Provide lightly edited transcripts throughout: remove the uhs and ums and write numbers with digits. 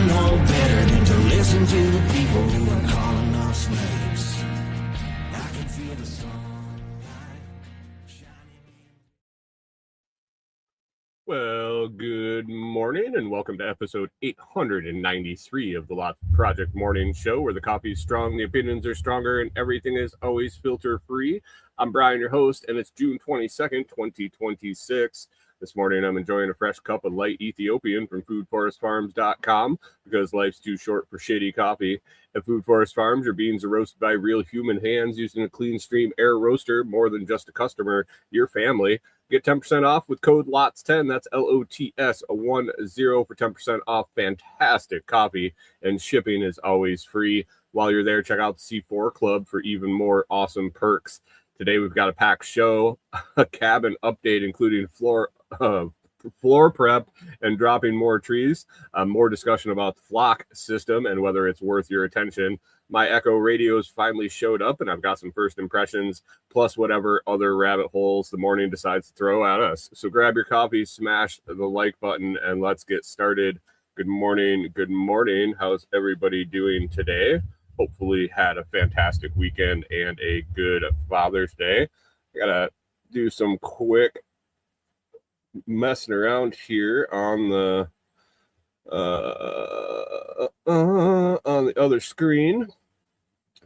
I know better than to listen to the people who are calling us slaves. I can feel the sunlight shining. Well, good morning and welcome to episode 893 of the Lot Project Morning Show, where the coffee is strong, the opinions are stronger, and everything is always filter free. I'm Brian, your host, and it's June 22nd, 2026. This morning, I'm enjoying a fresh cup of light Ethiopian from foodforestfarms.com because life's too short for shitty coffee. At Food Forest Farms, your beans are roasted by real human hands using a clean stream air roaster. More than just a customer, your family. Get 10% off with code LOTS10. That's LOTS10 for 10% off. Fantastic coffee, and shipping is always free. While you're there, check out the C4 Club for even more awesome perks. Today, we've got a packed show, a cabin update, including floor prep and dropping more trees, more discussion about the flock system and whether it's worth your attention. My Echo radios finally showed up, and I've got some first impressions, plus whatever other rabbit holes the morning decides to throw at us. So grab your coffee, smash the like button, and let's get started. Good morning. Good morning. How's everybody doing today? Hopefully had a fantastic weekend and a good Father's Day. I gotta do some quick messing around here on the other screen.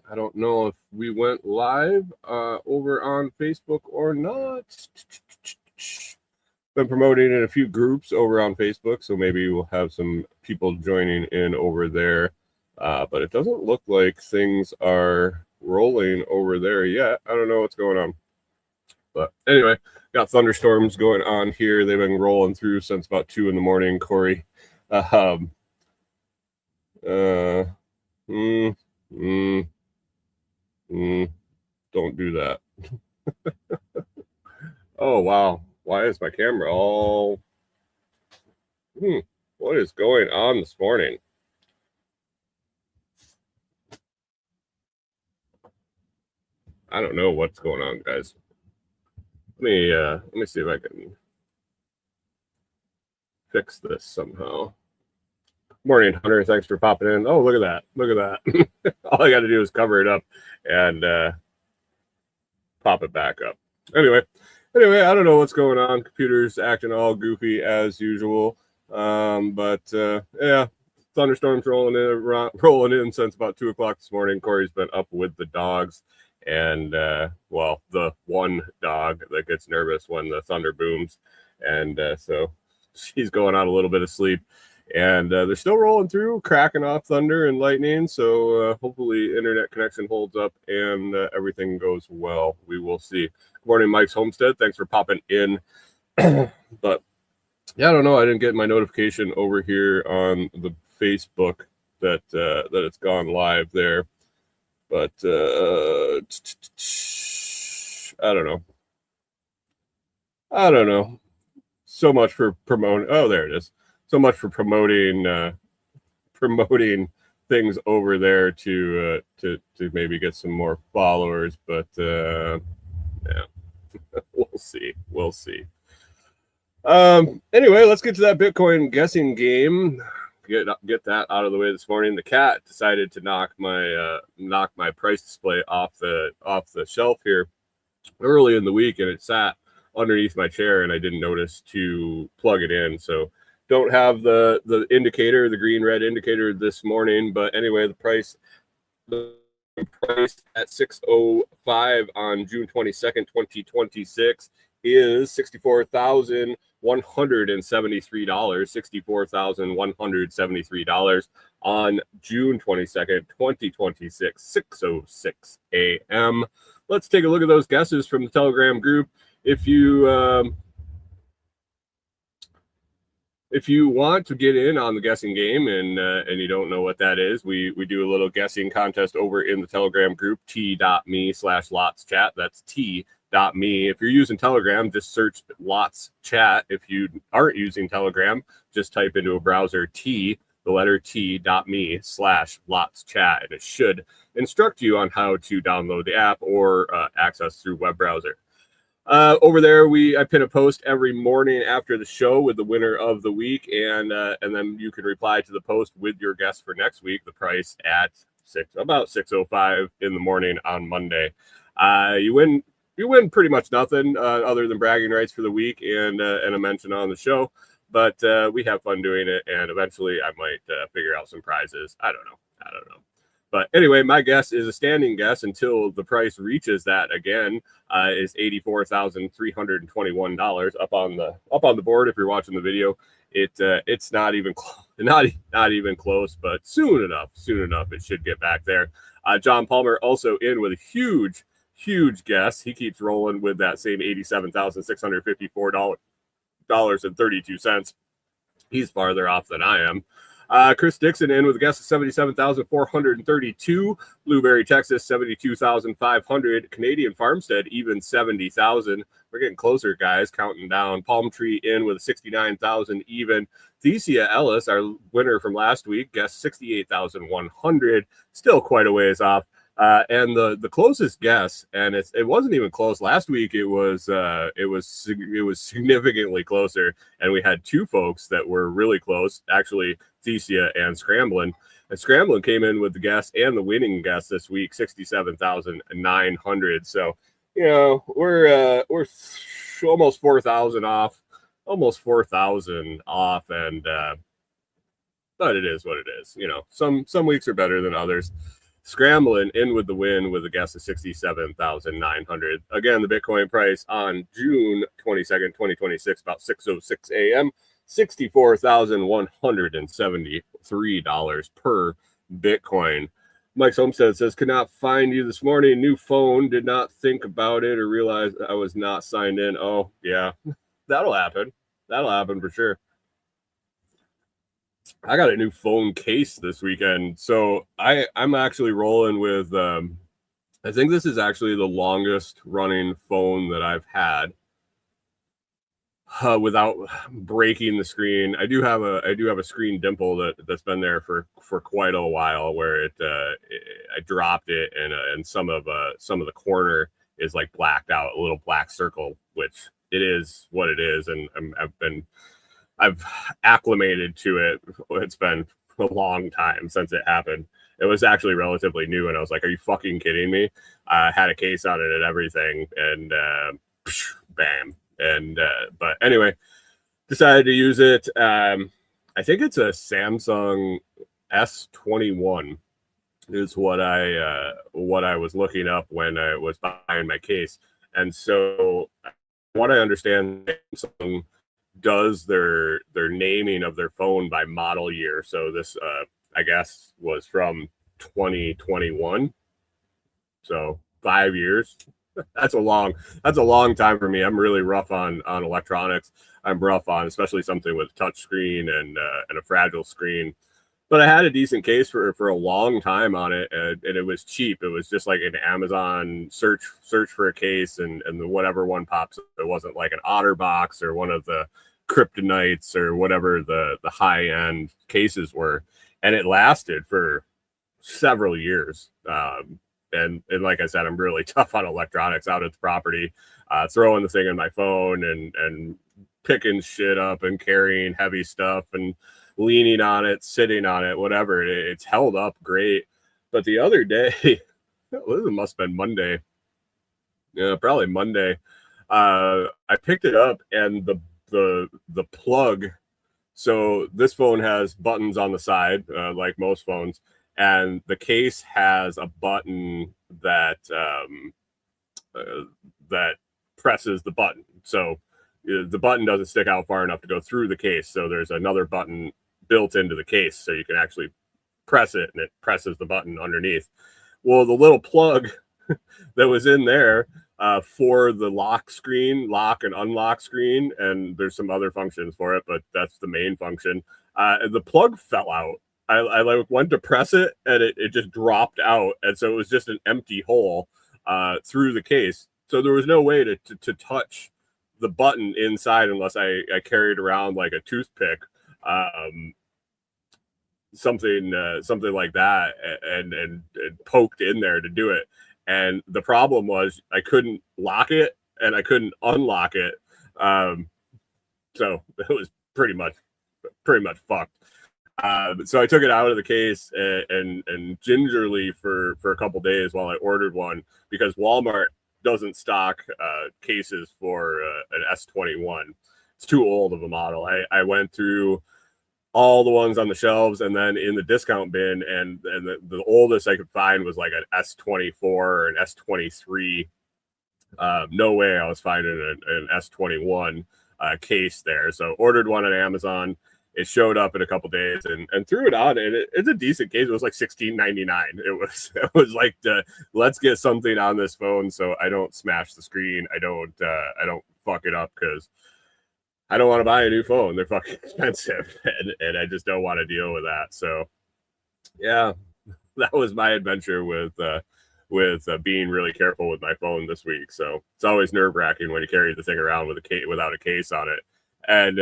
I don't know if we went live over on Facebook or not. Been promoting in a few groups over on Facebook, so maybe we'll have some people joining in over there. But it doesn't look like things are rolling over there yet. I don't know what's going on. But anyway, got thunderstorms going on here. They've been rolling through since about 2 in the morning, Corey. Don't do that. Oh, wow. Why is my camera all... What is going on this morning? I don't know what's going on, guys. Let me see if I can fix this somehow. Morning, Hunter. Thanks for popping in. Oh, look at that. Look at that. All I got to do is cover it up and pop it back up. Anyway, I don't know what's going on. Computer's acting all goofy as usual. Yeah, thunderstorms rolling in since about 2 o'clock this morning. Corey's been up with the dogs. And, the one dog that gets nervous when the thunder booms. And so she's going on a little bit of sleep. And they're still rolling through, cracking off thunder and lightning. So hopefully internet connection holds up and everything goes well. We will see. Good morning, Mike's Homestead. Thanks for popping in. But, yeah, I don't know. I didn't get my notification over here on the Facebook that it's gone live there. But I don't know. So much for promoting. Oh, there it is. So much for promoting things over there to maybe get some more followers. But yeah, we'll see. Anyway, let's get to that Bitcoin guessing game. Get that out of the way this morning. The cat decided to knock my price display off the shelf here early in the week, and it sat underneath my chair, and I didn't notice to plug it in. So don't have the indicator, the green red indicator this morning. But anyway, the price at 6:05 on June 22nd, 2026 is $64,173. $64,173 on June 22nd, 2026, 6:06 a.m. Let's take a look at those guesses from the Telegram group. If you want to get in on the guessing game and you don't know what that is, we do a little guessing contest over in the Telegram group, t.me/LotsChat. That's t.me. If you're using Telegram, just search Lots Chat. If you aren't using Telegram, just type into a browser the letter t.me/LotsChat, and it should instruct you on how to download the app or access through web browser. Over there, I pin a post every morning after the show with the winner of the week, and then you can reply to the post with your guest for next week. The price at about 6:05 in the morning on Monday. You win pretty much nothing other than bragging rights for the week and a mention on the show. But we have fun doing it, and eventually I might figure out some prizes. I don't know. But anyway, my guess is a standing guess until the price reaches that again. Is $84,321 up on the board. If you're watching the video, it's not even not even close, but soon enough it should get back there. John Palmer also in with a huge guess. He keeps rolling with that same $87,654.32. He's farther off than I am. Chris Dixon in with a guess of 77,432. Blueberry, Texas, 72,500. Canadian Farmstead, even 70,000. We're getting closer, guys, counting down. Palm Tree in with 69,000 even. Thesia Ellis, our winner from last week, guessed 68,100. Still quite a ways off. And the closest guess, and it wasn't even close last week. It was significantly closer, and we had two folks that were really close, actually, Thesia and Scramblin'. And Scramblin' came in with the guess and the winning guess this week, 67,900. So, we're almost 4,000 off, and but it is what it is. Some weeks are better than others. Scrambling in with the win with a guess of 67,900. Again, the Bitcoin price on June 22nd, 2026, about 6:06 a.m., $64,173 per Bitcoin. Mike's Homestead says, could not find you this morning. New phone. Did not think about it or realize I was not signed in. Oh, yeah. That'll happen. That'll happen for sure. I got a new phone case this weekend, so I'm actually rolling with. I think this is actually the longest running phone that I've had without breaking the screen. I do have a screen dimple that's been there for quite a while, where I dropped it and some of the corner is like blacked out, a little black circle, which it is what it is, and I've acclimated to it. It's been a long time since it happened. It was actually relatively new, and I was like, are you fucking kidding me? I had a case on it and everything, and bam. And but anyway, decided to use it. I think it's a Samsung S21 is what I was looking up when I was buying my case. And so what I understand, Samsung does their naming of their phone by model year. So this I guess was from 2021. So 5 years. That's a long time for me. I'm really rough on electronics. I'm rough on especially something with touch screen and a fragile screen. But I had a decent case for a long time on it, and it was cheap. It was just like an Amazon search for a case, and the whatever one pops up. It wasn't like an OtterBox or one of the Kryptonites or whatever the high end cases were, and it lasted for several years. And like I said, I'm really tough on electronics out at the property, throwing the thing in my phone and picking shit up and carrying heavy stuff and leaning on it, sitting on it, whatever. It's held up great. But the other day, it must have been Monday. Yeah, probably Monday. I picked it up and the plug. So this phone has buttons on the side, like most phones, and the case has a button that that presses the button. So the button doesn't stick out far enough to go through the case. So there's another button built into the case, so you can actually press it, and it presses the button underneath. Well, the little plug that was in there for the lock and unlock screen, and there's some other functions for it, but that's the main function. The plug fell out. I like went to press it, and it just dropped out, and so it was just an empty hole through the case. So there was no way to touch the button inside unless I carried around like a toothpick, something like that, and poked in there to do it. And the problem was I couldn't lock it and I couldn't unlock it. So it was pretty much fucked. So I took it out of the case and gingerly for a couple days while I ordered one, because Walmart doesn't stock cases for an S21. It's too old of a model. I went through all the ones on the shelves and then in the discount bin, and the oldest I could find was like an S24 or an S23. No way I was finding an S21 case there. So ordered one on Amazon. It showed up in a couple days and threw it on, and it's a decent case. It was like $16.99. It was like let's get something on this phone so I don't smash the screen. I don't fuck it up, because I don't want to buy a new phone. They're fucking expensive, and I just don't want to deal with that. So yeah, that was my adventure with being really careful with my phone this week. So it's always nerve-wracking when you carry the thing around with a case without a case on it. And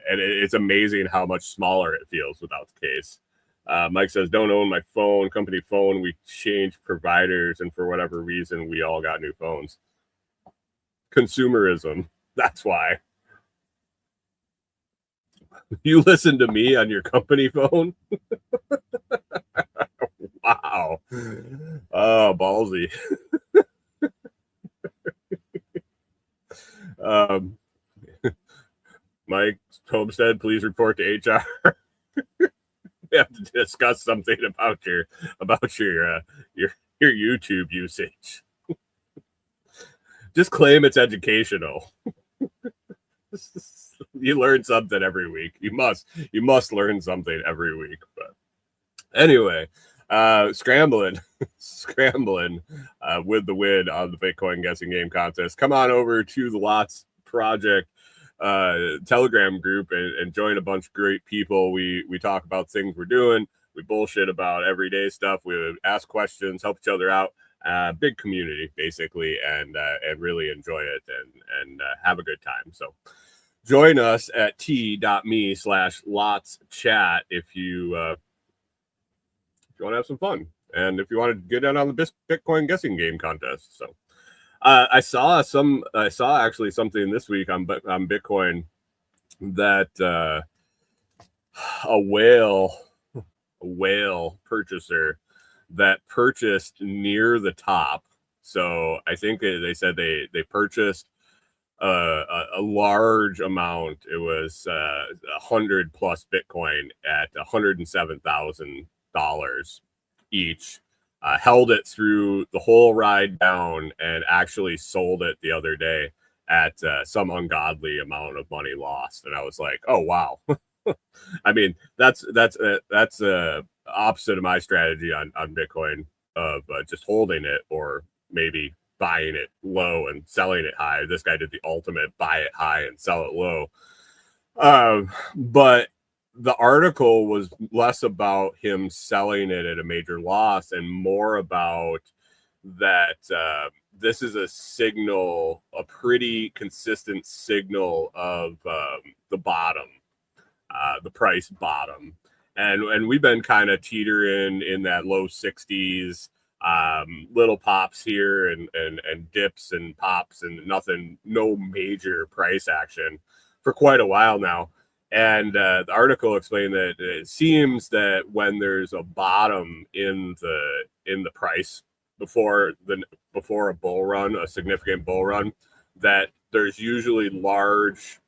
it's amazing how much smaller it feels without the case. Mike says, don't own my phone, company phone. We changed providers, and for whatever reason, we all got new phones. Consumerism. That's why. You listen to me on your company phone? Wow. Oh, ballsy. Mike Homestead, please report to HR. We have to discuss something about your YouTube usage. Just claim it's educational. You learn something every week. You must learn something every week. But anyway, scrambling with the win on the Bitcoin guessing game contest. Come on over to the Lots Project Telegram group and join a bunch of great people. We talk about things we're doing. We bullshit about everyday stuff. We ask questions, help each other out. Big community basically, and really enjoy it and have a good time. So join us at t.me/lotschat if you want to have some fun, and if you want to get in on the Bitcoin guessing game contest. So I saw actually something this week on Bitcoin that a whale purchaser that purchased near the top. So I think they said they purchased a large amount. It was 100 plus Bitcoin at $107,000 each. Held it through the whole ride down and actually sold it the other day at some ungodly amount of money lost. And I was like, oh wow. I mean, that's opposite of my strategy on Bitcoin of just holding it, or maybe buying it low and selling it high. This guy did the ultimate: buy it high and sell it low. But the article was less about him selling it at a major loss and more about that this is a signal, a pretty consistent signal of the bottom, the price bottom. And we've been kind of teetering in that low 60s, little pops here and dips and pops and nothing, no major price action for quite a while now. And the article explained that it seems that when there's a bottom in the price before a bull run, a significant bull run, that there's usually large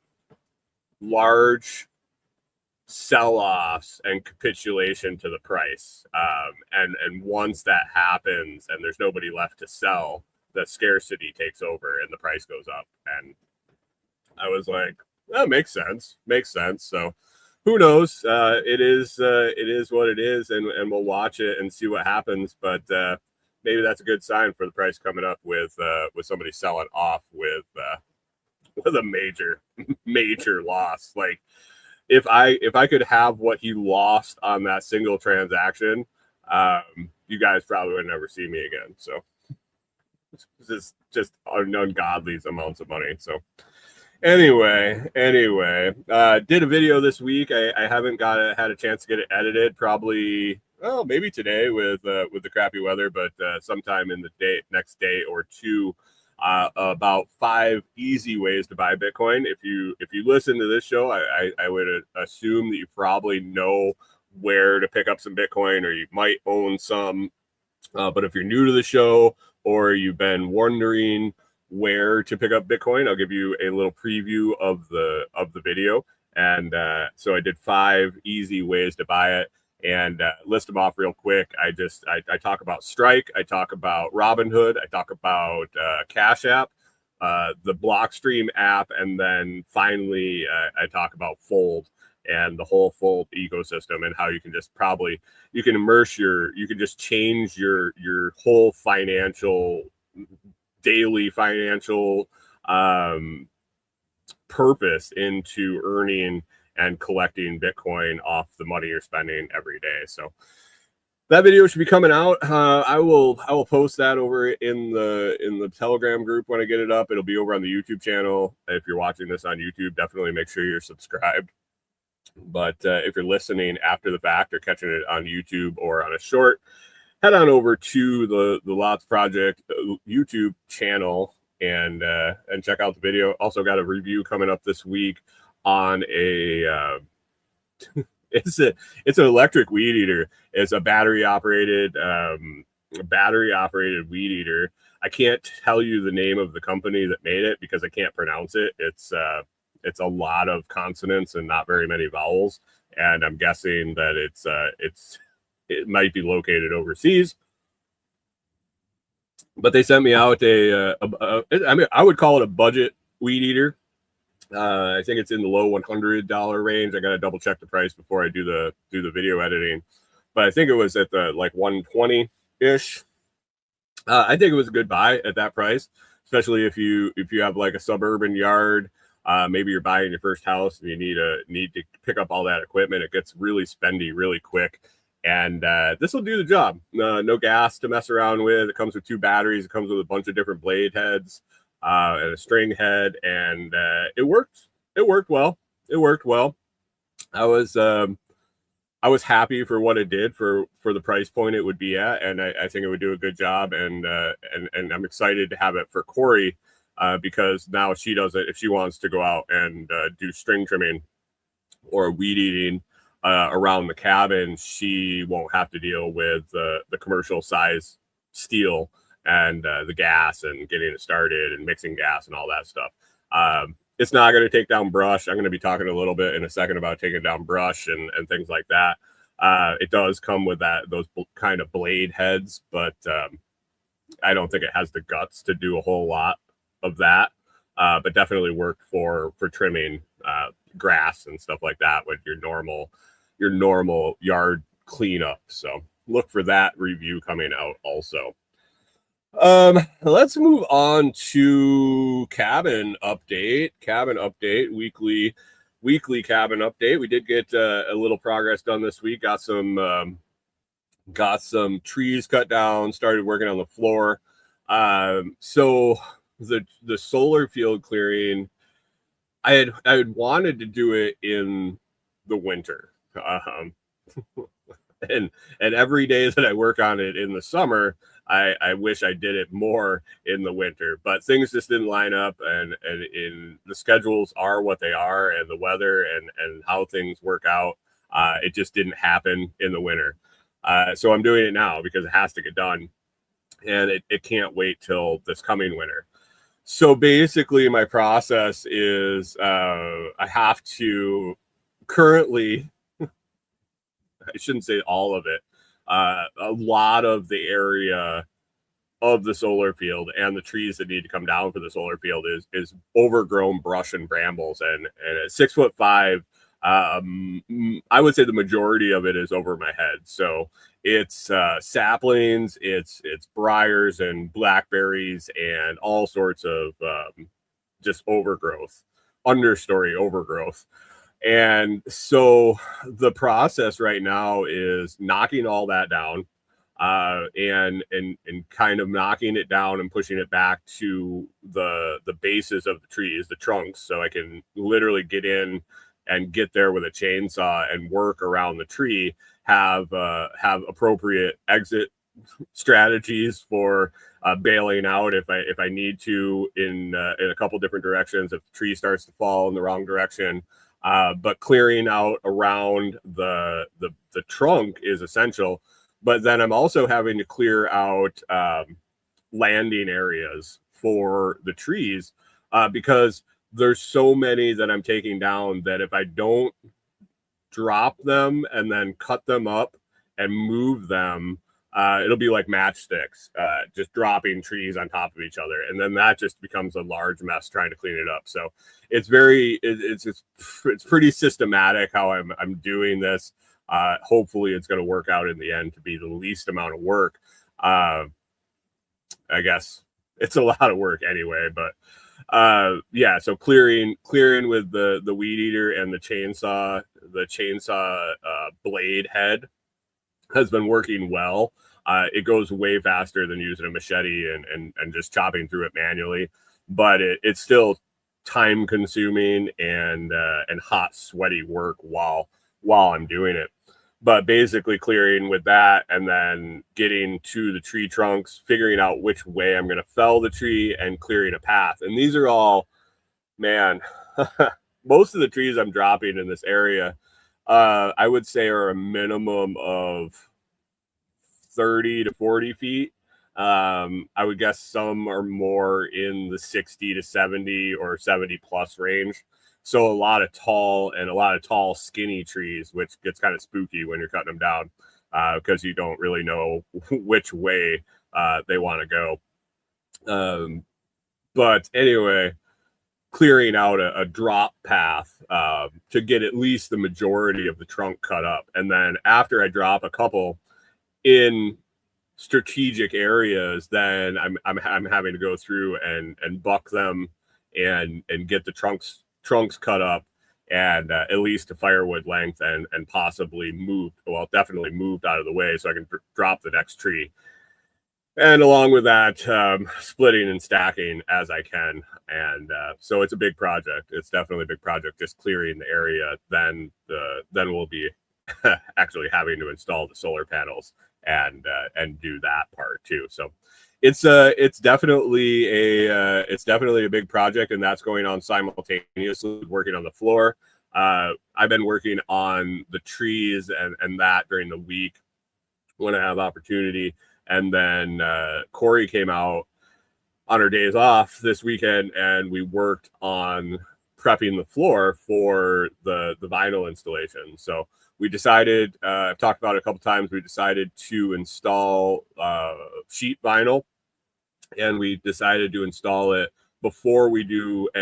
sell-offs and capitulation to the price. And once that happens and there's nobody left to sell, the scarcity takes over and the price goes up. And I was like, that makes sense. So who knows? It is what it is, and we'll watch it and see what happens. But maybe that's a good sign for the price coming up with somebody selling off with a major loss. Like if I could have what he lost on that single transaction, you guys probably would never see me again. So it's just ungodly amounts of money. So Anyway, did a video this week. I haven't had a chance to get it edited. Probably, maybe today with the crappy weather, but sometime in the next day or two, about 5 easy ways to buy Bitcoin. If you listen to this show, I would assume that you probably know where to pick up some Bitcoin, or you might own some. But if you're new to the show, or you've been wondering where to pick up Bitcoin, I'll give you a little preview of the video. And so I did 5 easy ways to buy it, and list them off real quick. I talk about Strike, I talk about Robinhood, I talk about Cash App, the Blockstream app, and then finally I talk about Fold and the whole Fold ecosystem, and how you can just you can just change your whole daily financial purpose into earning and collecting Bitcoin off the money you're spending every day. So that video should be coming out. I will post that over in the Telegram group when I get it up. It'll be over on the YouTube channel. If you're watching this on YouTube, definitely make sure you're subscribed. But if you're listening after the fact or catching it on YouTube or on a short, head on over to the Lots Project YouTube channel and check out the video. Also got a review coming up this week on a it's an electric weed eater. It's a battery operated weed eater. I can't tell you the name of the company that made it because I can't pronounce it. It's a lot of consonants and not very many vowels, and I'm guessing that it might be located overseas. But they sent me out I would call it a budget weed eater. I think it's in the low $100 range. I got to double check the price before I do the video editing, but I think it was at the like 120 ish. I think it was a good buy at that price, especially if you have like a suburban yard. Maybe you're buying your first house and you need to pick up all that equipment. It gets really spendy really quick, and this will do the job. No gas to mess around with. It comes with 2 batteries. It comes with a bunch of different blade heads and a string head, and it worked. It worked well. I was happy for what it did for the price point it would be at, and I think it would do a good job. And I'm excited to have it for Corey. Because now she does it if she wants to go out and do string trimming or weed eating around the cabin. She won't have to deal with the commercial size steel and the gas and getting it started and mixing gas and all that stuff. It's not going to take down brush. I'm going to be talking a little bit in a second about taking down brush and things like that. It does come with those kind of blade heads, but I don't think it has the guts to do a whole lot of that, but definitely work for trimming grass and stuff like that with your normal yard cleanup. So look for that review coming out also. Let's move on to cabin update, weekly cabin update. We did get a little progress done this week. Got some trees cut down, started working on the floor. So the solar field clearing, I had wanted to do it in the winter, and every day that I work on it in the summer, I wish I did it more in the winter, but things just didn't line up, and in the schedules are what they are, and the weather and how things work out, it just didn't happen in the winter. So I'm doing it now because it has to get done, and it can't wait till this coming winter. So basically my process is I have to currently, I shouldn't say all of it, a lot of the area of the solar field and the trees that need to come down for the solar field is overgrown brush and brambles, and at 6'5", I would say the majority of it is over my head. So it's saplings, it's briars and blackberries and all sorts of just overgrowth, understory overgrowth. And so the process right now is knocking all that down, and kind of knocking it down and pushing it back to the bases of the trees, the trunks, so I can literally get in and get there with a chainsaw and work around the tree, have appropriate exit strategies for bailing out if I need to in a couple different directions if the tree starts to fall in the wrong direction. But clearing out around the trunk is essential. But then I'm also having to clear out landing areas for the trees because there's so many that I'm taking down that if I don't drop them and then cut them up and move them, it'll be like matchsticks, just dropping trees on top of each other, and then that just becomes a large mess trying to clean it up. So it's it's pretty systematic how I'm doing this. Hopefully, it's going to work out in the end to be the least amount of work. I guess it's a lot of work anyway, but yeah, so clearing with the weed eater and the chainsaw blade head has been working well. It goes way faster than using a machete and just chopping through it manually, but it's still time consuming and hot, sweaty work while I'm doing it. But basically clearing with that and then getting to the tree trunks, figuring out which way I'm going to fell the tree and clearing a path. And these are all, man, most of the trees I'm dropping in this area, I would say are a minimum of 30 to 40 feet. I would guess some are more in the 60 to 70 or 70 plus range. So a lot of tall, skinny trees, which gets kind of spooky when you're cutting them down because you don't really know which way they want to go. But anyway, clearing out a drop path to get at least the majority of the trunk cut up. And then after I drop a couple in strategic areas, then I'm having to go through and buck them and get the trunks cut up and at least to firewood length and possibly definitely moved out of the way so I can drop the next tree. And along with that, splitting and stacking as I can. And so it's a big project. It's definitely a big project, just clearing the area. Then we'll be actually having to install the solar panels and do that part too. So it's definitely a big project, and that's going on simultaneously working on the floor. I've been working on the trees and that during the week when I have opportunity. And then Corey came out on her days off this weekend, and we worked on prepping the floor for the vinyl installation. So we decided, I've talked about it a couple times, we decided to install sheet vinyl, and we decided to install it before we put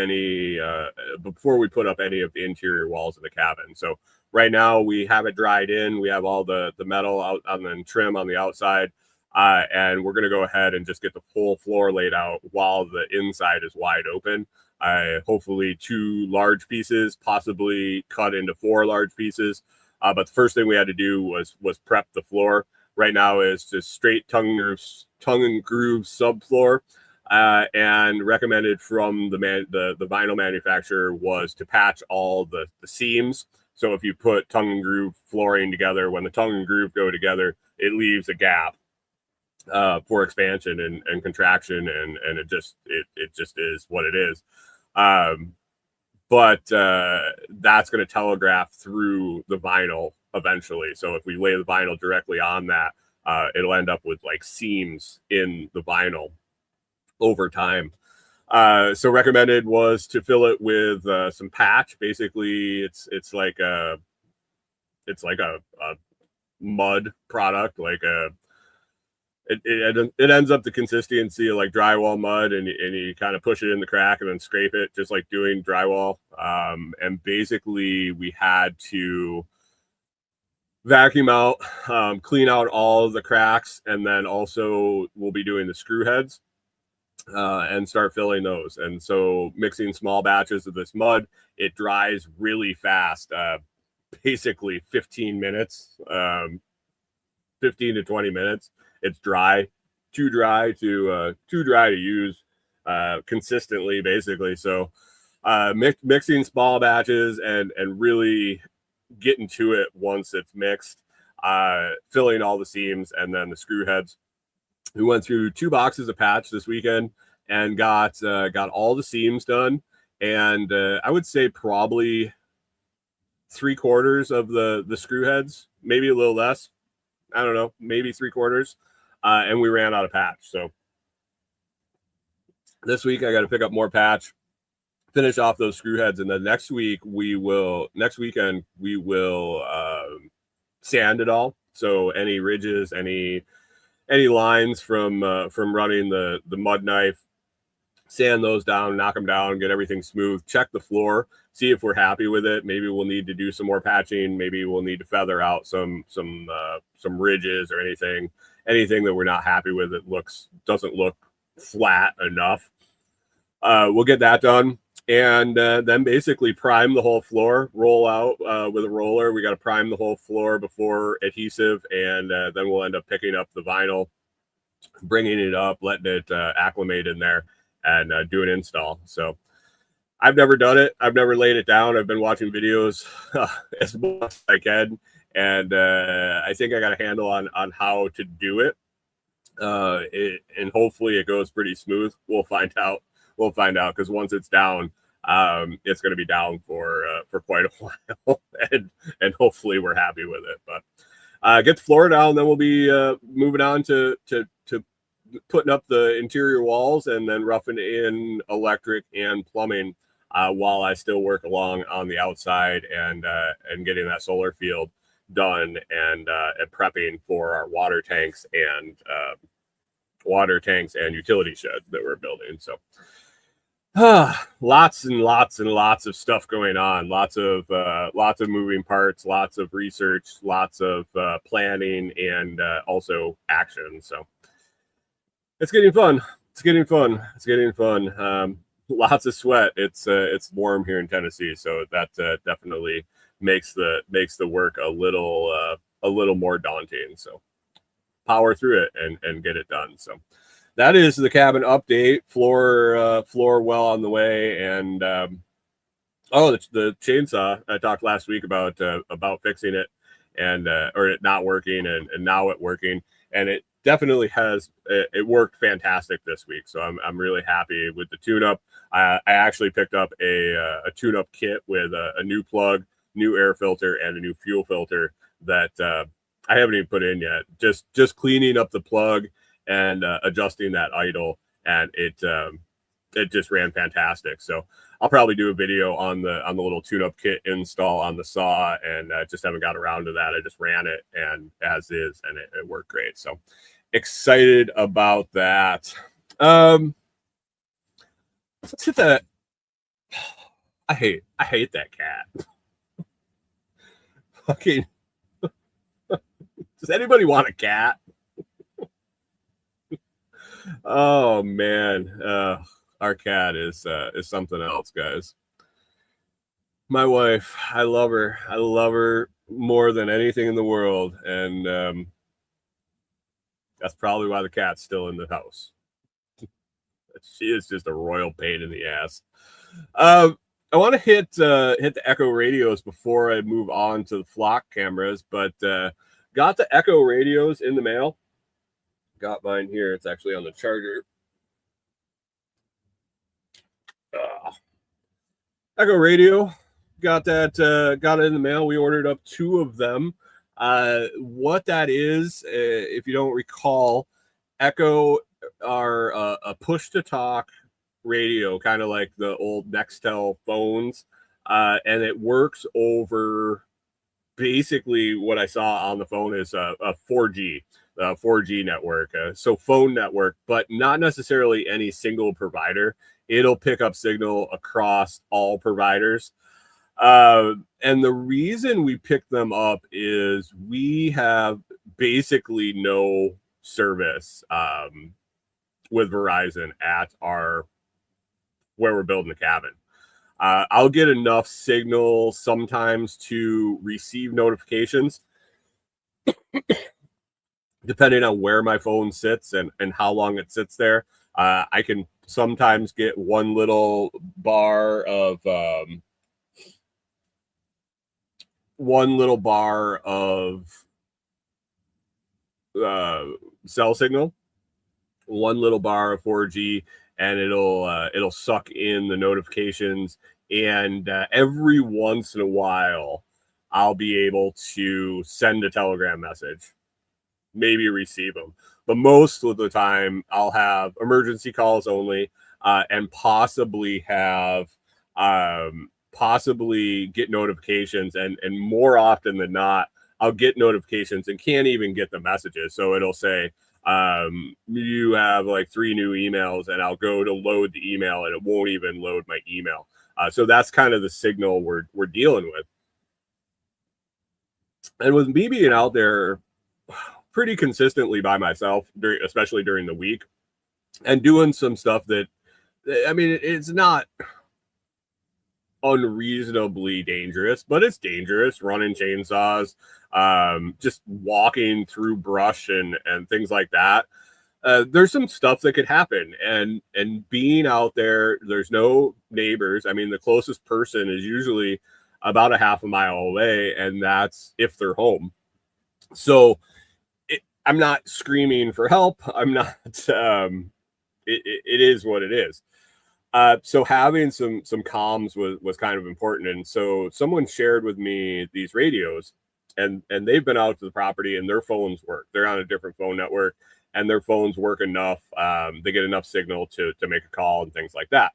up any of the interior walls of the cabin. So right now we have it dried in. We have all the metal out and then trim on the outside. And we're going to go ahead and just get the full floor laid out while the inside is wide open. Hopefully 2 large pieces, possibly cut into 4 large pieces. But the first thing we had to do was prep the floor. Right now is just straight tongue and groove subfloor. And recommended from the vinyl manufacturer was to patch all the seams. So if you put tongue and groove flooring together, when the tongue and groove go together, it leaves a gap for expansion and contraction, and it just is what it is. But that's going to telegraph through the vinyl eventually. So if we lay the vinyl directly on that, it'll end up with like seams in the vinyl over time. So recommended was to fill it with some patch. Basically, it's like a mud product, like it ends up the consistency of like drywall mud, and you kind of push it in the crack and then scrape it just like doing drywall. And basically we had to vacuum out, clean out all of the cracks, and then also we'll be doing the screw heads and start filling those. And so mixing small batches of this mud, it dries really fast, basically 15 minutes, 15 to 20 minutes. It's too dry to use consistently, basically. So mixing small batches and really getting to it once it's mixed, filling all the seams and then the screw heads. We went through 2 boxes of patch this weekend and got all the seams done. And I would say probably 3/4 of the screw heads, maybe a little less. I don't know, maybe 3/4. And we ran out of patch. So this week I got to pick up more patch, finish off those screw heads, and then next weekend we will sand it all. So any ridges, any lines from running the mud knife, sand those down, knock them down, get everything smooth, check the floor, see if we're happy with it. Maybe we'll need to do some more patching. Maybe we'll need to feather out some ridges or anything that we're not happy with. It doesn't look flat enough. We'll get that done. And then basically prime the whole floor, roll out with a roller. We got to prime the whole floor before adhesive, and then we'll end up picking up the vinyl, bringing it up, letting it acclimate in there, and do an install. So I've never done it. I've never laid it down. I've been watching videos as much as I can, and I think I got a handle on how to do it. And hopefully it goes pretty smooth. We'll find out. Because once it's down, it's going to be down for quite a while, and hopefully we're happy with it. But get the floor down, then we'll be moving on to putting up the interior walls and then roughing in electric and plumbing while I still work along on the outside and getting that solar field done and prepping for our water tanks and utility shed that we're building. So lots and lots and lots of stuff going on, lots of moving parts, lots of research, lots of planning, and also action. So it's getting fun. Lots of sweat. It's warm here in Tennessee, so that definitely makes the work a little more daunting. So power through it and get it done. So that is the cabin update. Floor well on the way, and the chainsaw I talked last week about fixing it and or it not working, and now it working, and it definitely has. It worked fantastic this week, so I'm really happy with the tune-up. I actually picked up a tune-up kit with a new plug, new air filter, and a new fuel filter that I haven't even put in yet. Just cleaning up the plug and adjusting that idle, and it just ran fantastic. So I'll probably do a video on the little tune-up kit install on the saw, and just haven't got around to that. I just ran it and as is, and it worked great. So excited about that. Let's hit that. I hate that cat. Fucking. Does anybody want a cat? Oh man, our cat is something else, guys. My wife, I love her more than anything in the world, and that's probably why the cat's still in the house. She is just a royal pain in the ass. I want to hit the Echo radios before I move on to the flock cameras, but got the Echo radios in the mail. Got mine here. It's actually on the charger. Echo radio. Got that. Got it in the mail. We ordered up 2 of them. What that is, if you don't recall, Echo are a push-to-talk radio, kind of like the old Nextel phones, and it works over basically what I saw on the phone is a 4G network, so phone network, but not necessarily any single provider. It'll pick up signal across all providers. And the reason we picked them up is we have basically no service with Verizon at where we're building the cabin. I'll get enough signal sometimes to receive notifications depending on where my phone sits and how long it sits there. I can sometimes get one little bar of cell signal, one little bar of 4G, and it'll suck in the notifications. And every once in a while, I'll be able to send a Telegram message, maybe receive them. But most of the time, I'll have emergency calls only, and possibly get notifications. And more often than not, I'll get notifications and can't even get the messages. So it'll say, you have like 3 new emails, and I'll go to load the email and it won't even load my email. So that's kind of the signal we're dealing with. And with me being out there pretty consistently by myself, especially during the week, and doing some stuff that, I mean, it's not unreasonably dangerous, but it's dangerous, running chainsaws, just walking through brush and things like that. There's some stuff that could happen, and being out there, there's no neighbors. I mean, the closest person is usually about a half a mile away, and that's if they're home. So I'm not screaming for help. I'm not, it is what it is. So having some comms was kind of important. And so someone shared with me these radios, and they've been out to the property and their phones work. They're on a different phone network, and their phones work enough. They get enough signal to make a call and things like that.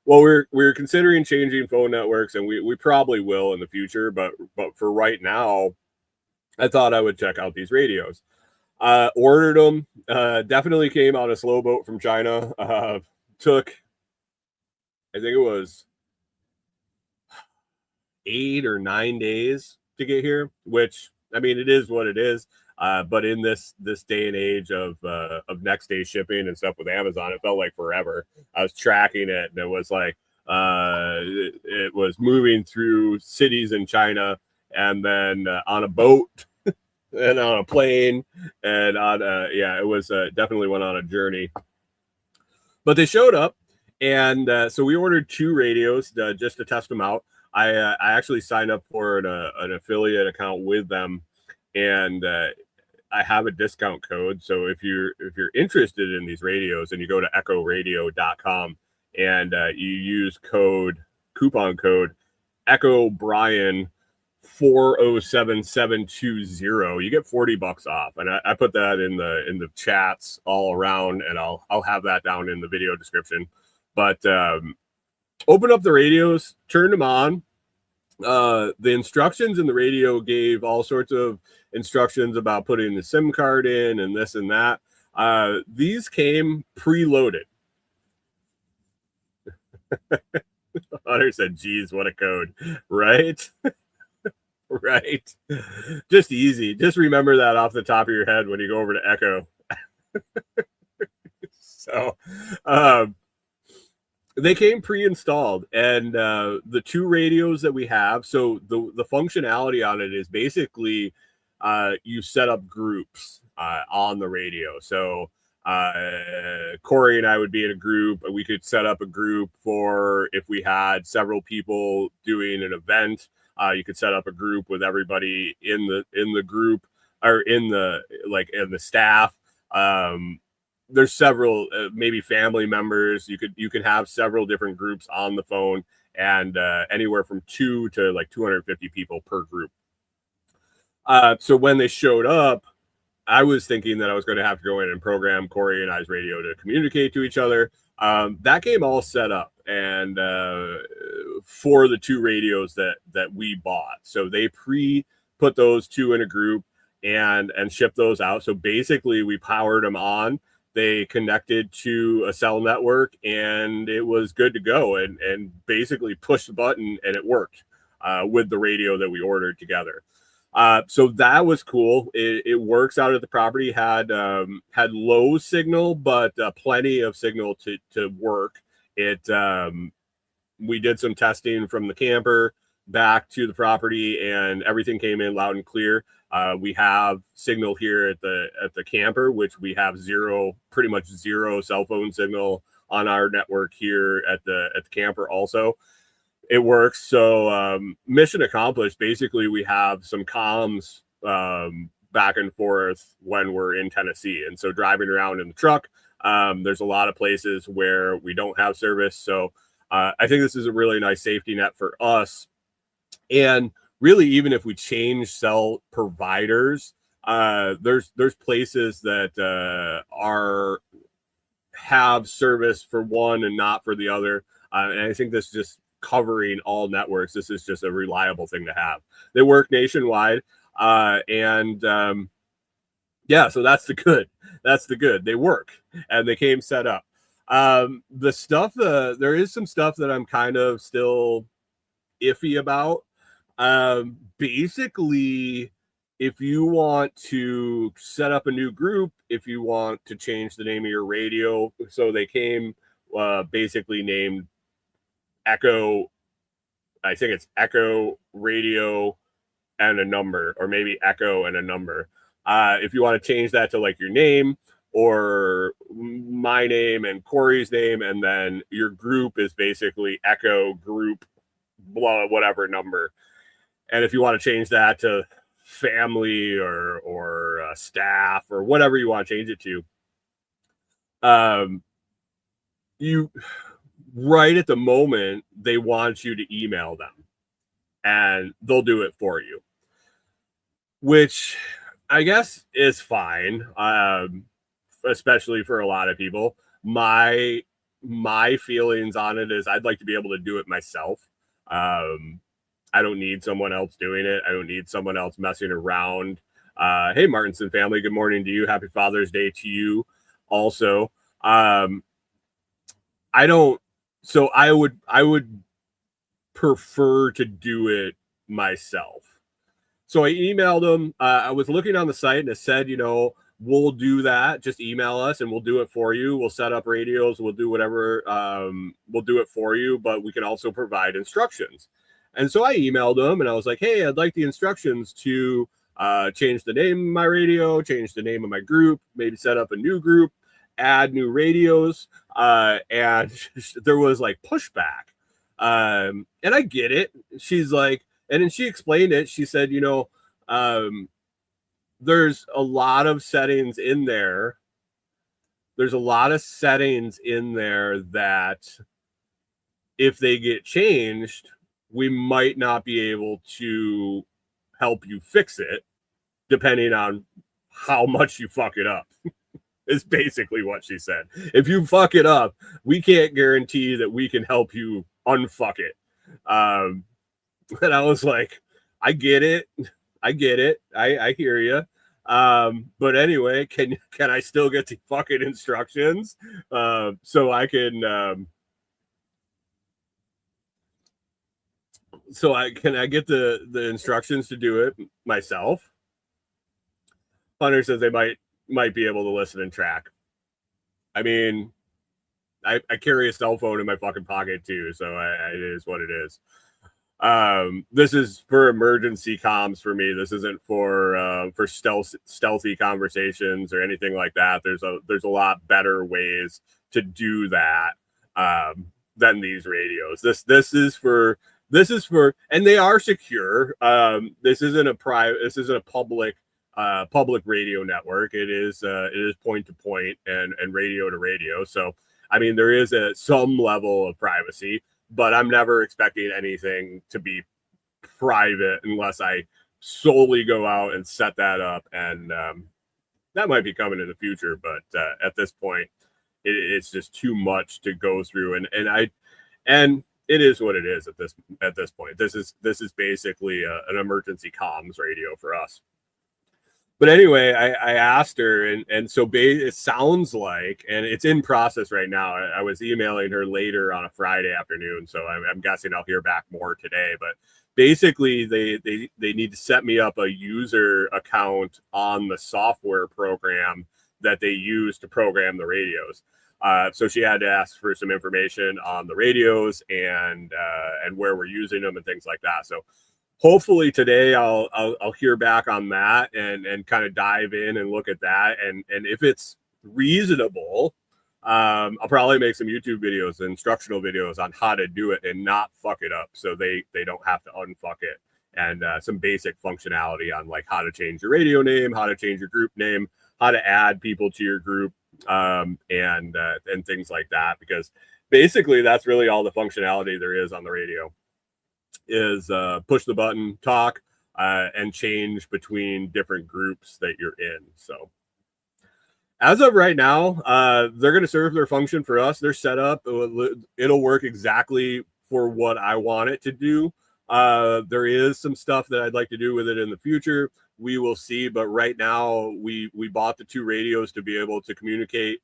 Well, we're considering changing phone networks, and we probably will in the future. But for right now, I thought I would check out these radios. Ordered them. Definitely came on a slow boat from China. Took, I think it was 8 or 9 days to get here, which, I mean, it is what it is. But in this day and age of next day shipping and stuff with Amazon, it felt like forever. I was tracking it, and it was like it was moving through cities in China, and then on a boat and on a plane, and on it was definitely went on a journey. But they showed up, and so we ordered 2 radios just to test them out. I actually signed up for an affiliate account with them, and I have a discount code. So if you're interested in these radios, and you go to echoradio.com and you use coupon code Echo Brian 407720, you get $40 off. And I put that in the chats all around, and I'll have that down in the video description. But open up the radios, turn them on. The instructions in the radio gave all sorts of instructions about putting the SIM card in and this and that. These came preloaded. Hunter said, geez, what a code, right? Right. Just easy. Just remember that off the top of your head when you go over to Echo. So, they came pre-installed, and the 2 radios that we have, so the functionality on it is basically you set up groups on the radio. So Corey and I would be in a group, and we could set up a group for if we had several people doing an event. You could set up a group with everybody in the group, or in the staff. There's several, maybe family members. You can have several different groups on the phone, and anywhere from 2 to like 250 people per group. So when they showed up, I was thinking that I was going to have to go in and program Corey and I's radio to communicate to each other. That came all set up, and for the 2 radios that we bought. So they put those 2 in a group and shipped those out. So basically we powered them on. They connected to a cell network, and it was good to go, and basically pushed the button, and it worked with the radio that we ordered together. So that was cool. It works out at the property. Had low signal, but plenty of signal to work. We did some testing from the camper back to the property, and everything came in loud and clear. We have signal here at the camper, which we have pretty much zero cell phone signal on our network here at the camper also. It works. So mission accomplished. Basically, we have some comms back and forth when we're in Tennessee. And so driving around in the truck, There's a lot of places where we don't have service. So I think this is a really nice safety net for us. And really, even if we change cell providers, there's places that have service for one and not for the other. And I think this just covering all networks. This is just a reliable thing to have. They work nationwide. Yeah, so that's the good. That's the good. They work and they came set up. The stuff, there is some stuff that I'm kind of still iffy about. Basically, if you want to set up a new group, if you want to change the name of your radio, so they came basically named Echo, I think it's Echo Radio and a number, or maybe Echo and a number. If you want to change that to like your name or my name and Corey's name, and then your group is basically Echo Group, blah, whatever number. And if you want to change that to family or staff or whatever you want to change it to, you right at the moment they want you to email them, and they'll do it for you, which I guess is fine, especially for a lot of people. My feelings on it is I'd like to be able to do it myself. I don't need someone else doing it. I don't need someone else messing around. Hey, Martinson family, good morning to you. Happy Father's Day to you also. I would prefer to do it myself. So I emailed them. I was looking on the site and it said, we'll do that. Just email us and we'll do it for you. We'll set up radios. We'll do whatever. We'll do it for you, but we can also provide instructions. And so I emailed them and I was like, hey, I'd like the instructions to change the name of my radio, change the name of my group, maybe set up a new group, add new radios. And there was like pushback. And I get it. She's like, and then she explained it. She said, there's a lot of settings in there. There's a lot of settings in there that if they get changed, we might not be able to help you fix it, depending on how much you fuck it up. Is basically what she said. If you fuck it up, we can't guarantee that we can help you unfuck it. And I was like, I get it. I hear you. But anyway, can I still get the fucking instructions? So I can, can I get the instructions to do it myself? Hunter says they might be able to listen and track. I mean, I carry a cell phone in my fucking pocket too, so it is what it is. This is for emergency comms for me. This isn't for stealthy conversations or anything like that. There's a lot better ways to do that than these radios. This is for, and they are secure. This isn't a public radio network. It is point to point and radio to radio. So I mean, there is some level of privacy, but I'm never expecting anything to be private unless I solely go out and set that up. And that might be coming in the future, but at this point, it's just too much to go through. And it is what it is at this point. This is basically an emergency comms radio for us. But anyway, I asked her, and so it sounds like, and it's in process right now. I was emailing her later on a Friday afternoon, so I'm guessing I'll hear back more today. But basically, they need to set me up a user account on the software program that they use to program the radios. So she had to ask for some information on the radios and where we're using them and things like that. So hopefully today I'll hear back on that and kind of dive in and look at that. And if it's reasonable, I'll probably make some YouTube videos, instructional videos on how to do it and not fuck it up, so they don't have to unfuck it. And some basic functionality on like how to change your radio name, how to change your group name, how to add people to your group, and things like that, because basically that's really all the functionality there is on the radio is push the button, talk, and change between different groups that you're in. So as of right now, they're going to serve their function for us. They're set up. It'll work exactly for what I want it to do. There is some stuff that I'd like to do with it in the future. We will see. But right now, we bought the 2 radios to be able to communicate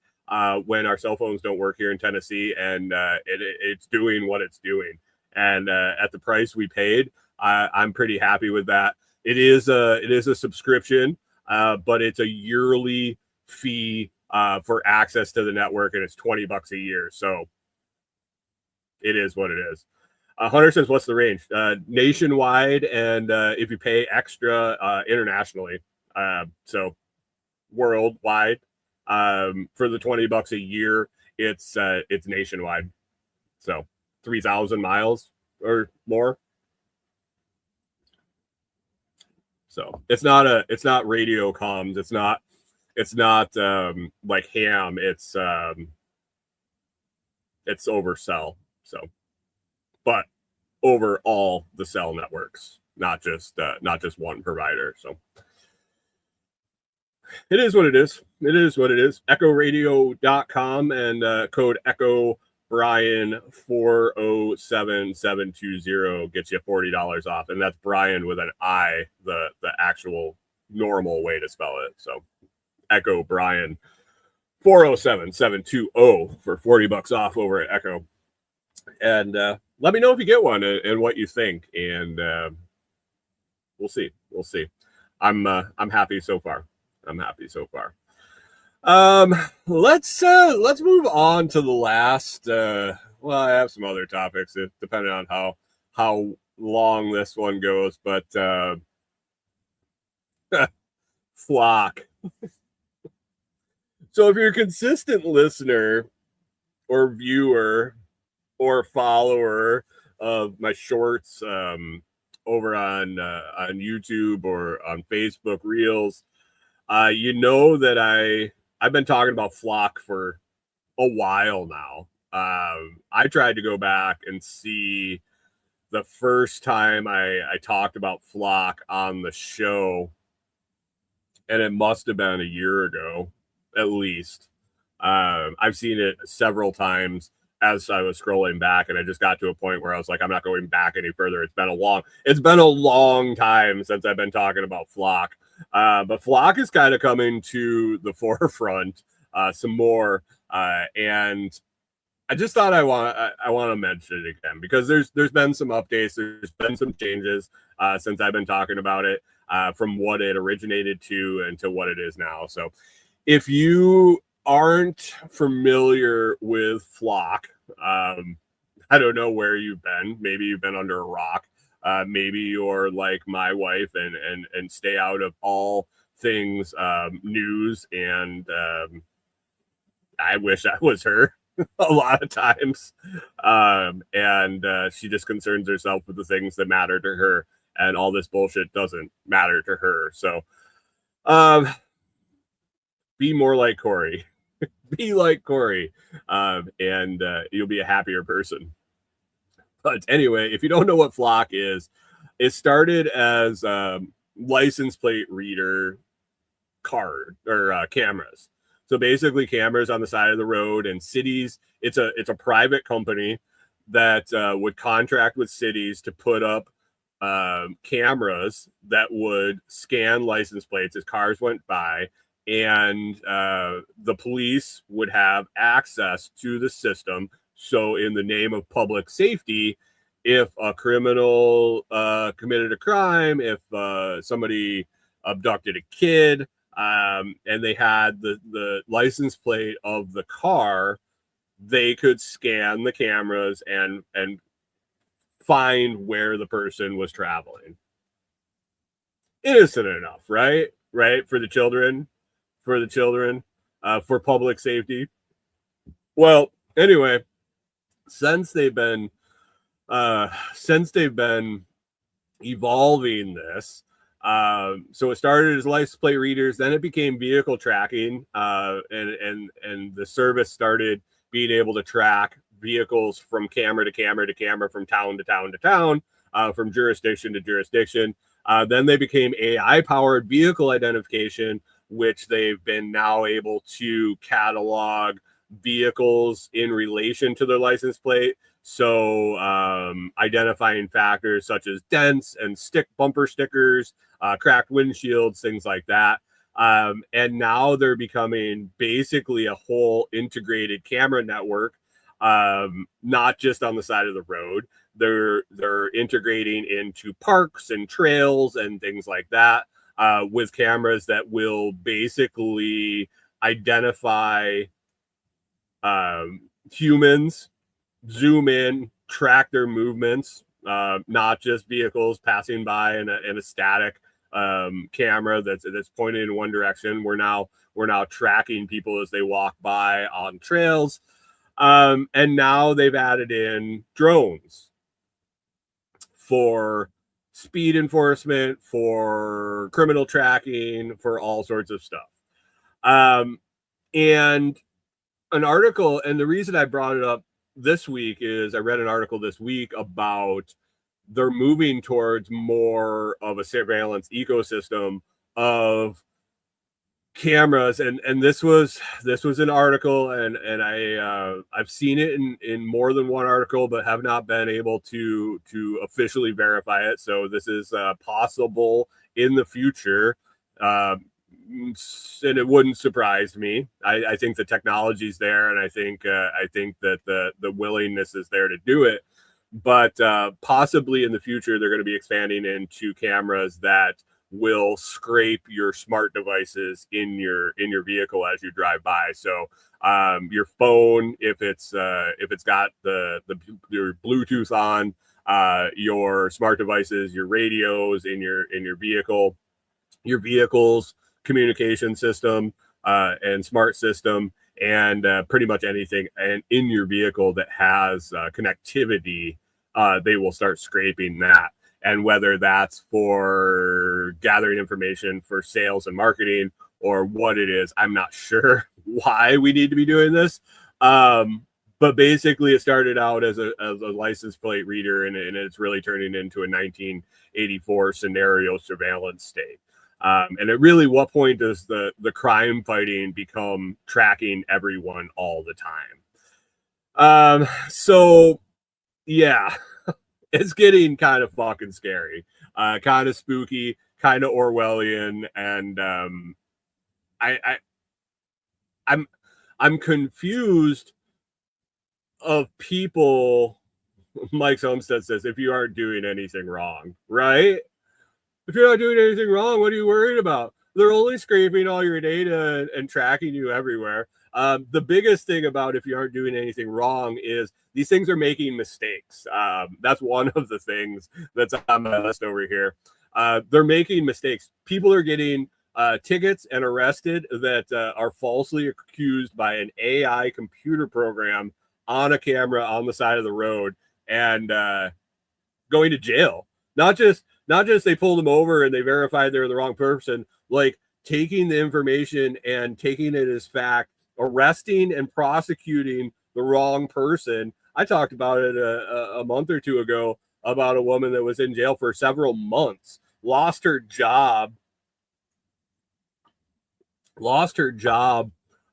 when our cell phones don't work here in Tennessee, and it's doing what it's doing. And at the price we paid, I'm pretty happy with that. It is a subscription, but it's a yearly fee for access to the network, and it's $20 a year. So it is what it is. Hunter says, what's the range? Nationwide, and if you pay extra, internationally. So worldwide, for the $20 a year, it's nationwide. So 3,000 miles or more. So it's not radio comms. It's not like ham. It's over cell. So, but over all the cell networks, not just one provider. So it is what it is. It is what it is. EchoRadio.com and code Echo Brian 407720 gets you $40 off, and that's Brian with an I, the actual normal way to spell it. So Echo Brian 407720 for $40 off over at Echo. And let me know if you get one and what you think, and we'll see. I'm happy so far. Let's move on to the last. Well, I have some other topics depending on how long this one goes, but flock. So if you're a consistent listener or viewer or follower of my shorts over on YouTube or on Facebook Reels, you know that I've been talking about flock for a while now. I tried to go back and see the first time I talked about flock on the show, and it must have been a year ago, at least. I've seen it several times as I was scrolling back, and I just got to a point where I was like, I'm not going back any further. It's been a long time since I've been talking about flock. But flock is kind of coming to the forefront some more, and I just thought I want to mention it again, because there's been some updates, there's been some changes since I've been talking about it, from what it originated to and to what it is now. So if you aren't familiar with flock, I don't know where you've been. Maybe you've been under a rock. Maybe you're like my wife and stay out of all things news, and I wish I was her a lot of times. And she just concerns herself with the things that matter to her, and all this bullshit doesn't matter to her. So be more like Corey. Be like Corey, and you'll be a happier person. But anyway, if you don't know what flock is, it started as license plate reader card or cameras. So basically cameras on the side of the road, and cities. It's a private company that would contract with cities to put up cameras that would scan license plates as cars went by, and the police would have access to the system. So in the name of public safety, if a criminal committed a crime, if somebody abducted a kid, and they had the license plate of the car, they could scan the cameras and find where the person was traveling. Innocent enough, right? Right? For the children, for public safety. Well, anyway, since they've been evolving this, So it started as license plate readers, then it became vehicle tracking, and the service started being able to track vehicles from camera to camera to camera, from town to town to town, from jurisdiction to jurisdiction. Then they became AI-powered vehicle identification, which they've been now able to catalog vehicles in relation to their license plate. So identifying factors such as dents and bumper stickers, cracked windshields, things like that. And now they're becoming basically a whole integrated camera network, not just on the side of the road. They're integrating into parks and trails and things like that, with cameras that will basically identify humans, zoom in, track their movements, not just vehicles passing by in a static camera that's pointed in one direction. We're now tracking people as they walk by on trails, and now they've added in drones for speed enforcement, for criminal tracking, for all sorts of stuff. And an article, and the reason I brought it up this week is I read an article this week about they're moving towards more of a surveillance ecosystem of cameras, and this was an article, and I've seen it in more than one article, but have not been able to officially verify it. So this is possible in the future, and it wouldn't surprise me. I think the technology's there, and I think that the willingness is there to do it. But possibly in the future, they're going to be expanding into cameras that will scrape your smart devices in your vehicle as you drive by. So your phone, if it's got your Bluetooth on, your smart devices, your radios in your vehicle, your vehicle's communication system and smart system, and pretty much anything and in your vehicle that has connectivity, they will start scraping that. And whether that's for gathering information for sales and marketing or what it is, I'm not sure why we need to be doing this. But basically, it started out as a license plate reader, and it's really turning into a 1984 scenario surveillance state. And at really, what point does the crime fighting become tracking everyone all the time? So, yeah. It's getting kind of fucking scary, kind of spooky, kind of Orwellian, and I'm confused of people. Mike's Homestead says, if you aren't doing anything wrong, right? If you're not doing anything wrong, what are you worried about? They're only scraping all your data and tracking you everywhere. The biggest thing about if you aren't doing anything wrong is these things are making mistakes. That's one of the things that's on my list over here. They're making mistakes. People are getting tickets and arrested that are falsely accused by an AI computer program on a camera on the side of the road and going to jail. Not just they pulled them over and they verified they're the wrong person, like taking the information and taking it as fact, arresting and prosecuting the wrong person. I talked about it a month or two ago about a woman that was in jail for several months, lost her job,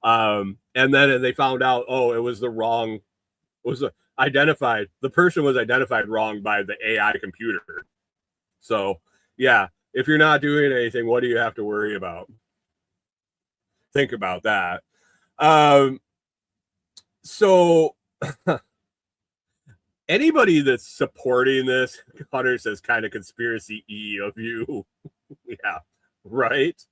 and then they found out, oh, it was the wrong, the person was identified wrong by the AI computer. So, yeah, if you're not doing anything, what do you have to worry about? Think about that. So anybody that's supporting this, Hunter says, kind of conspiracy of you. Yeah, right.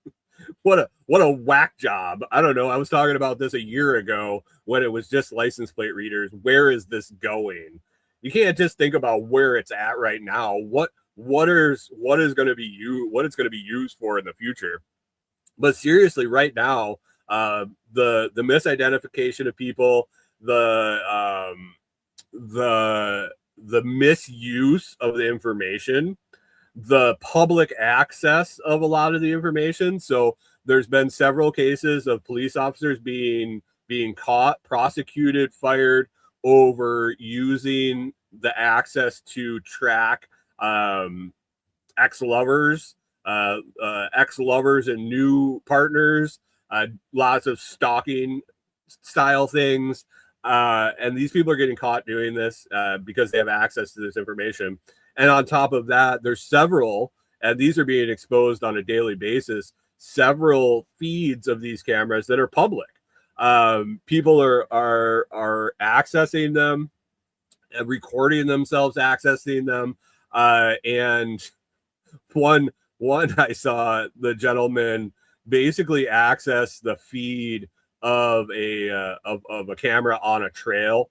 What a whack job. I don't know. I was talking about this a year ago when it was just license plate readers. Where is this going? You can't just think about where it's at right now. What is going to be what it's going to be used for in the future. But seriously, right now, the misidentification of people, the misuse of the information, the public access of a lot of the information. So there's been several cases of police officers being caught, prosecuted, fired over using the access to track ex-lovers, ex-lovers and new partners, lots of stalking style things. And these people are getting caught doing this because they have access to this information. And on top of that, there's several, and these are being exposed on a daily basis, several feeds of these cameras that are public. People are accessing them and recording themselves accessing them. And one I saw the gentleman basically access the feed of a camera on a trail,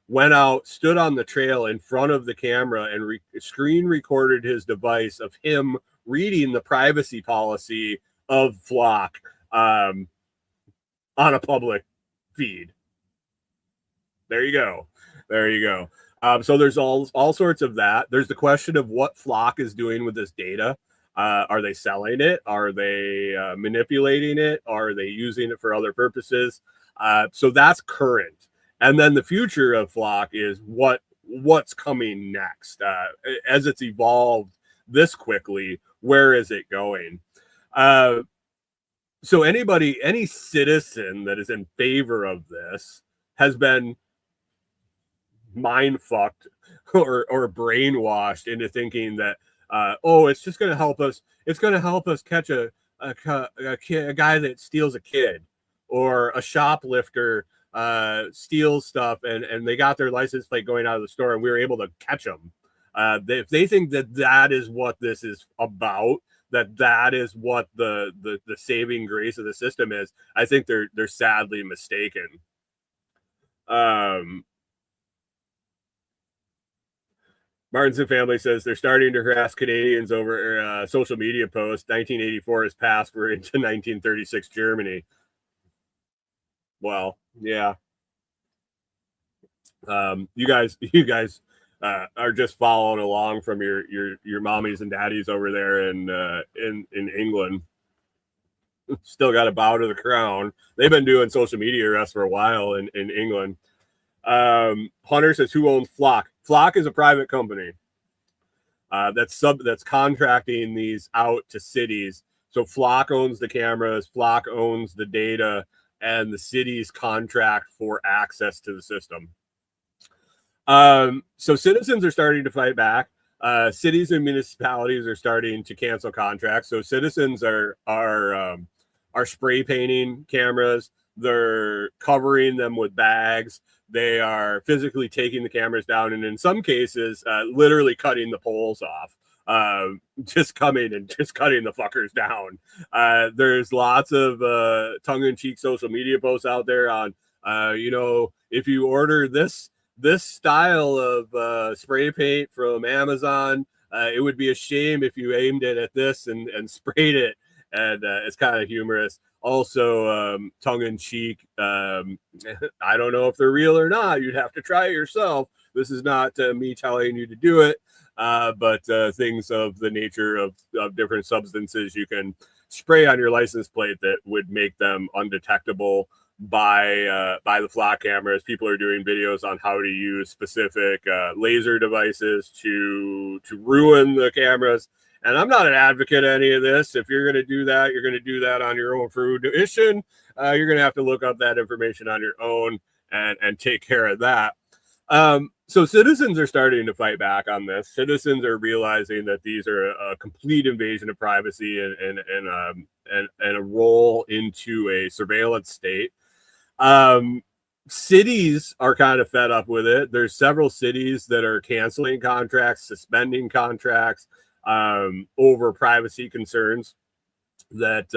went out, stood on the trail in front of the camera, and screen recorded his device of him reading the privacy policy of Flock on a public feed. There you go. So there's all sorts of that. There's the question of what Flock is doing with this data. Are they selling it? Are they manipulating it? Are they using it for other purposes? So that's current. And then the future of Flock is what's coming next. As it's evolved this quickly, where is it going? So any citizen that is in favor of this has been mind fucked or brainwashed into thinking that it's just going to help us. It's going to help us catch a guy that steals a kid, or a shoplifter steals stuff, and they got their license plate going out of the store, and we were able to catch them. If they think that is what this is about, that is what the saving grace of the system is, I think they're sadly mistaken. Martinson family says they're starting to harass Canadians over social media posts. 1984 has passed. We're into 1936 Germany. Well, yeah. You guys are just following along from your mommies and daddies over there in England. Still got to bow to the crown. They've been doing social media arrests for a while in England. Hunter says, who owns Flock? Flock is a private company that's contracting these out to cities. So Flock owns the cameras, Flock owns the data, and the cities contract for access to the system. So citizens are starting to fight back. Cities and municipalities are starting to cancel contracts. So citizens are spray painting cameras. They're covering them with bags. They are physically taking the cameras down, and in some cases, literally cutting the poles off. Just coming and just cutting the fuckers down. There's lots of tongue-in-cheek social media posts out there on, if you order this style of spray paint from Amazon, it would be a shame if you aimed it at this and sprayed it. And it's kind of humorous. Also, tongue-in-cheek. I don't know if they're real or not. You'd have to try it yourself. This is not me telling you to do it, but things of the nature of different substances you can spray on your license plate that would make them undetectable by the Flock cameras. People are doing videos on how to use specific laser devices to ruin the cameras. And I'm not an advocate of any of this. If you're going to do that, you're going to do that on your own fruition. You're going to have to look up that information on your own and take care of that. So citizens are starting to fight back on this. Citizens are realizing that these are a complete invasion of privacy and a role into a surveillance state. Cities are kind of fed up with it. There's several cities that are canceling contracts, suspending contracts over privacy concerns, that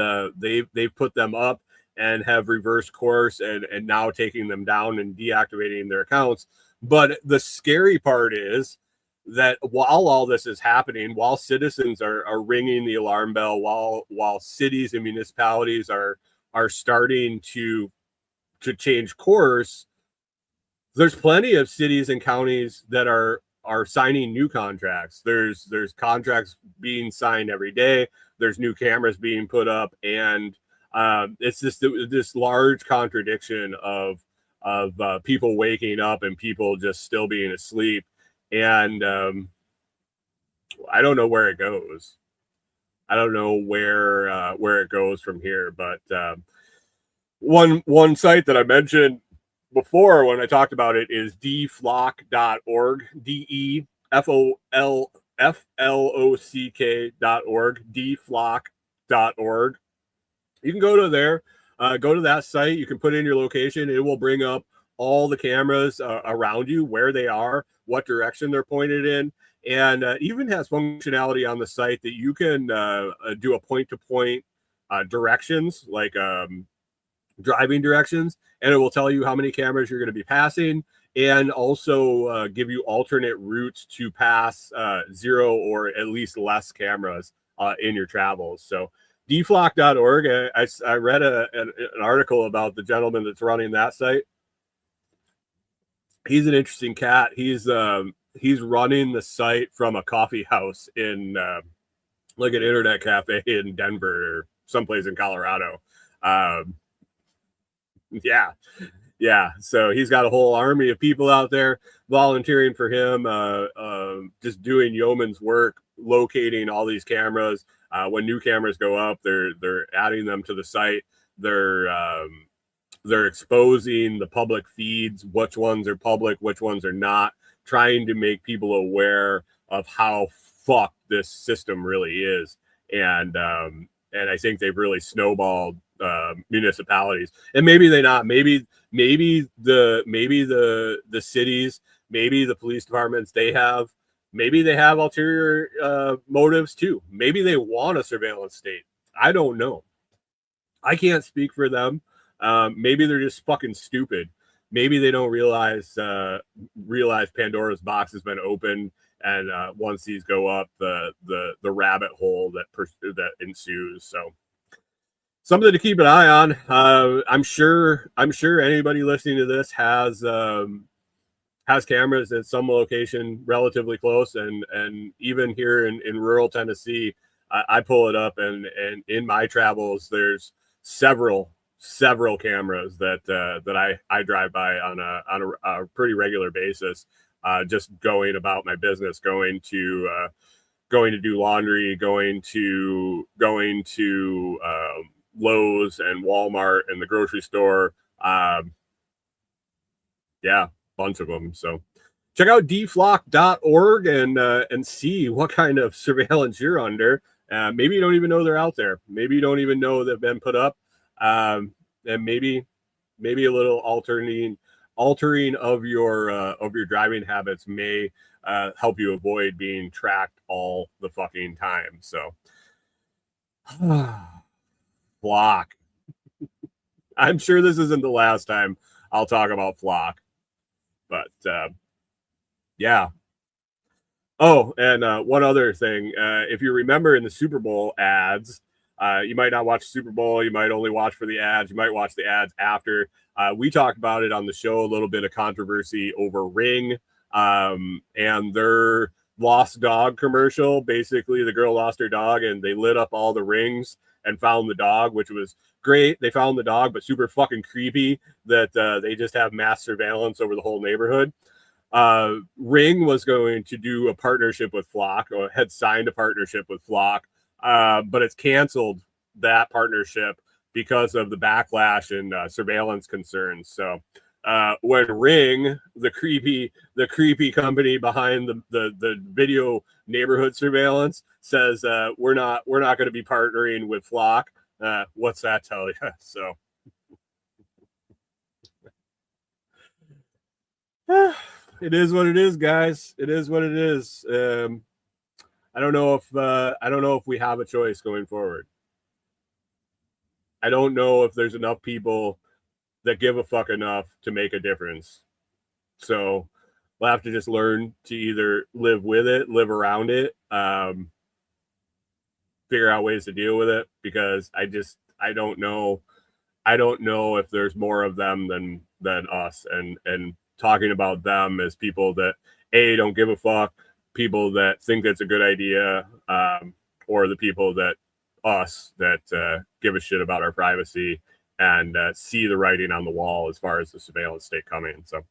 they've put them up and have reversed course and now taking them down and deactivating their accounts. But the scary part is that while all this is happening, while citizens are ringing the alarm bell, while cities and municipalities are starting to change course, there's plenty of cities and counties that are are signing new contracts. There's contracts being signed every day. There's new cameras being put up, and it's just this large contradiction of people waking up and people just still being asleep, and I don't know where it goes. I don't know where it goes from here, but one site that I mentioned before when I talked about it is deflock.org, deflock.org, deflock.org. You can go to there, go to that site. You can put in your location. It will bring up all the cameras around you, where they are, what direction they're pointed in, and even has functionality on the site that you can do a point-to-point directions, like driving directions, and it will tell you how many cameras you're going to be passing, and also give you alternate routes to pass 0 or at least less cameras in your travels. So deflock.org, I read an article about the gentleman that's running that site. He's an interesting cat. He's running the site from a coffee house in like an internet cafe in Denver or someplace in Colorado. Yeah. So he's got a whole army of people out there volunteering for him, just doing yeoman's work, locating all these cameras. When new cameras go up, they're adding them to the site. They're exposing the public feeds, which ones are public, which ones are not, trying to make people aware of how fucked this system really is. And I think they've really snowballed municipalities, and maybe they not. Maybe the cities, maybe the police departments, they have ulterior motives too. Maybe they want a surveillance state. I don't know. I can't speak for them. Maybe they're just fucking stupid. Maybe they don't realize Pandora's box has been opened, and once these go up, the rabbit hole that ensues. So something to keep an eye on. I'm sure anybody listening to this has cameras at some location relatively close, and even here in rural Tennessee, I pull it up, and in my travels, there's several cameras that I drive by on a pretty regular basis, just going about my business, going to do laundry, going to Lowe's and Walmart and the grocery store. Bunch of them. So check out deflock.org and see what kind of surveillance you're under. Maybe you don't even know they're out there. Maybe you don't even know they've been put up. And maybe a little altering of your driving habits may help you avoid being tracked all the fucking time. So Flock. I'm sure this isn't the last time I'll talk about Flock, but yeah. Oh, and one other thing, if you remember in the Super Bowl ads, you might not watch Super Bowl. You might only watch for the ads. You might watch the ads after. We talked about it on the show, a little bit of controversy over Ring and their lost dog commercial. Basically, the girl lost her dog, and they lit up all the rings and found the dog, which was great. They found the dog, but super fucking creepy that they just have mass surveillance over the whole neighborhood. Ring was going to do a partnership with Flock, or had signed a partnership with Flock, but it's canceled that partnership because of the backlash and surveillance concerns. So when Ring, the creepy company behind the video neighborhood surveillance, says we're not going to be partnering with Flock, what's that tell you? So it is what it is, guys. It is what it is. I don't know if we have a choice going forward. I don't know if there's enough people that give a fuck enough to make a difference. So we'll have to just learn to either live with it, live around it, figure out ways to deal with it, because I don't know if there's more of them than us, and talking about them as people that don't give a fuck, people that think that's a good idea, or the people that give a shit about our privacy and see the writing on the wall as far as the surveillance state coming. So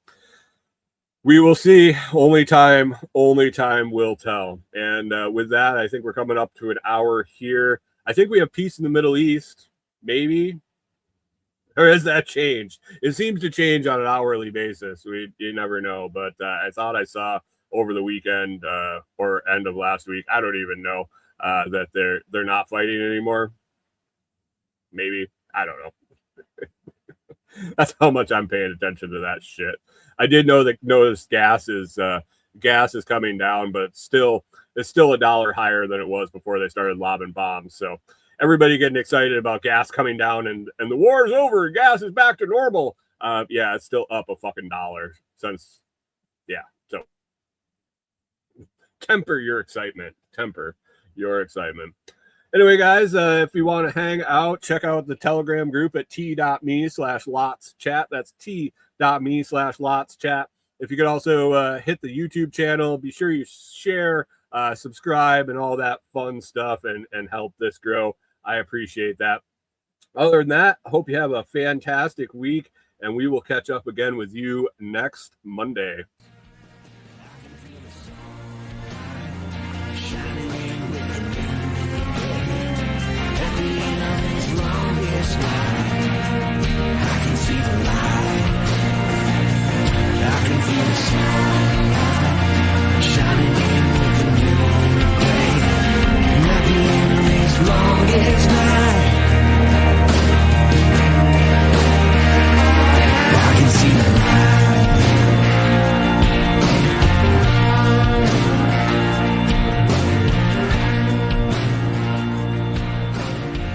we will see. Only time will tell. And with that, I think we're coming up to an hour here. I think we have peace in the Middle East, maybe. Or has that changed? It seems to change on an hourly basis. You never know. But I thought I saw over the weekend or end of last week, I don't even know, that they're not fighting anymore. Maybe. I don't know. That's how much I'm paying attention to that shit. I did notice gas is coming down, but it's still $1 higher than it was before they started lobbing bombs. So everybody getting excited about gas coming down and the war is over. Gas is back to normal. Yeah, it's still up a fucking dollar since. Yeah, so temper your excitement. Anyway, guys, if you want to hang out, check out the Telegram group at t.me/LotsChat. That's t.me/LotsChat. If you could also hit the YouTube channel, be sure you share, subscribe, and all that fun stuff and help this grow. I appreciate that. Other than that, I hope you have a fantastic week, and we will catch up again with you next Monday.